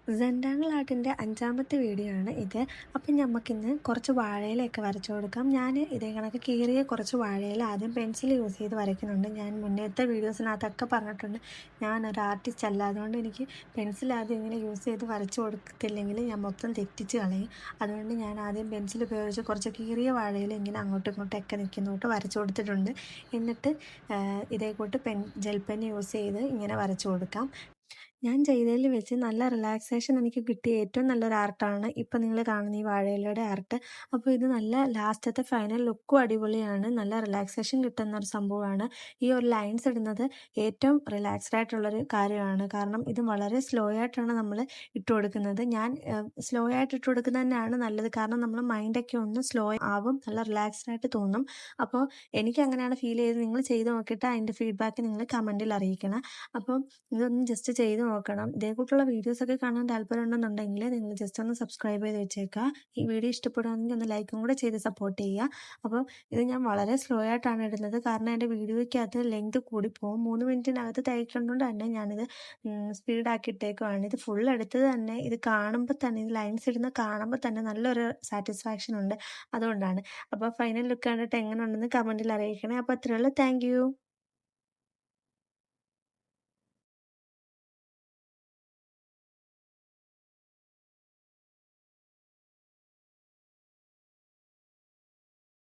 സെൻറ്റാങ്കിൾ ആർട്ടിൻ്റെ 5-മത്തെ video ആണ് ഇത്. അപ്പം നമുക്കിന്ന് കുറച്ച് വാഴയിലയൊക്കെ വരച്ചു കൊടുക്കാം. ഞാൻ ഇതേ കണക്ക് കീറിയ കുറച്ച് വാഴയില ആദ്യം പെൻസിൽ യൂസ് ചെയ്ത് വരയ്ക്കുന്നുണ്ട്. ഞാൻ മുന്നത്തെ വീഡിയോസിനകത്തൊക്കെ പറഞ്ഞിട്ടുണ്ട് ഞാനൊരു ആർട്ടിസ്റ്റ് അല്ല, അതുകൊണ്ട് എനിക്ക് പെൻസിൽ ആദ്യം ഇങ്ങനെ യൂസ് ചെയ്ത് വരച്ചു കൊടുത്തില്ലെങ്കിൽ ഞാൻ മൊത്തം തെറ്റിച്ച് കളയും. അതുകൊണ്ട് ഞാൻ ആദ്യം പെൻസിൽ ഉപയോഗിച്ച് കുറച്ച് കീറിയ വാഴയില ഇങ്ങനെ അങ്ങോട്ടും ഇങ്ങോട്ടൊക്കെ നിൽക്കുന്നോട്ട് വരച്ചു കൊടുത്തിട്ടുണ്ട്. എന്നിട്ട് ഇതേ കൂട്ട് ജെൽ പെൻ യൂസ് ചെയ്ത് ഇങ്ങനെ വരച്ചു കൊടുക്കാം. ഞാൻ ചെയ്തതിൽ വെച്ച് നല്ല റിലാക്സേഷൻ എനിക്ക് കിട്ടിയ ഏറ്റവും നല്ലൊരു ആർട്ടാണ് ഇപ്പം നിങ്ങൾ കാണുന്ന ഈ വാഴയിലയുടെ ആർട്ട്. അപ്പോൾ ഇത് നല്ല ലാസ്റ്റത്തെ ഫൈനൽ ലുക്കും അടിപൊളിയാണ്, നല്ല റിലാക്സേഷൻ കിട്ടുന്ന ഒരു സംഭവമാണ്. ഈ ഒരു ലൈൻസ് ഇടുന്നത് ഏറ്റവും റിലാക്സ്ഡ് ആയിട്ടുള്ളൊരു കാര്യമാണ്, കാരണം ഇത് വളരെ സ്ലോ ആയിട്ടാണ് നമ്മൾ ഇട്ട് കൊടുക്കുന്നത്. ഞാൻ സ്ലോ ആയിട്ട് ഇട്ട് കൊടുക്കുന്നത് തന്നെയാണ് നല്ലത്, കാരണം നമ്മൾ മൈൻഡൊക്കെ ഒന്ന് സ്ലോ ആവും, നല്ല റിലാക്സ്ഡ് ആയിട്ട് തോന്നും. അപ്പോൾ എനിക്ക് അങ്ങനെയാണ് ഫീൽ ചെയ്തത്. നിങ്ങൾ ചെയ്ത് നോക്കിയിട്ട് അതിൻ്റെ ഫീഡ്ബാക്ക് നിങ്ങൾ കമൻറ്റിൽ അറിയിക്കണം. അപ്പം ഇതൊന്ന് ജസ്റ്റ് ചെയ്ത് നോക്കണം. ഇതേകൂട്ടുള്ള വീഡിയോസൊക്കെ കാണാൻ താല്പര്യമുണ്ടെന്നുണ്ടെങ്കിൽ നിങ്ങൾ ജസ്റ്റ് ഒന്ന് സബ്സ്ക്രൈബ് ചെയ്ത് വെച്ചേക്കുക. ഈ വീഡിയോ ഇഷ്ടപ്പെടുകയാണെങ്കിൽ ഒന്ന് ലൈക്കും കൂടെ ചെയ്ത് സപ്പോർട്ട് ചെയ്യുക. അപ്പോൾ ഇത് ഞാൻ വളരെ സ്ലോ ആയിട്ടാണ് ഇടുന്നത്, കാരണം എൻ്റെ വീഡിയോയ്ക്കകത്ത് ലെങ്ത് കൂടിപ്പോവും. 3 മിനിറ്റിനകത്ത് തയ്ക്കേണ്ടതുകൊണ്ട് തന്നെ ഞാനിത് സ്പീഡാക്കി ഇട്ടേക്കുവാണ്. ഇത് ഫുൾ എടുത്തത് തന്നെ ഇത് കാണുമ്പോൾ തന്നെ, ഇത് ലൈൻസ് ഇടുന്ന കാണുമ്പോൾ തന്നെ നല്ലൊരു സാറ്റിസ്ഫാക്ഷൻ ഉണ്ട്, അതുകൊണ്ടാണ്. അപ്പോൾ ഫൈനൽ ലുക്ക് കണ്ടിട്ട് എങ്ങനെ ഉണ്ടെന്ന് കമൻറ്റിൽ അറിയിക്കണേ. അപ്പോൾ അത്രയേ ഉള്ളൂ. Thank you.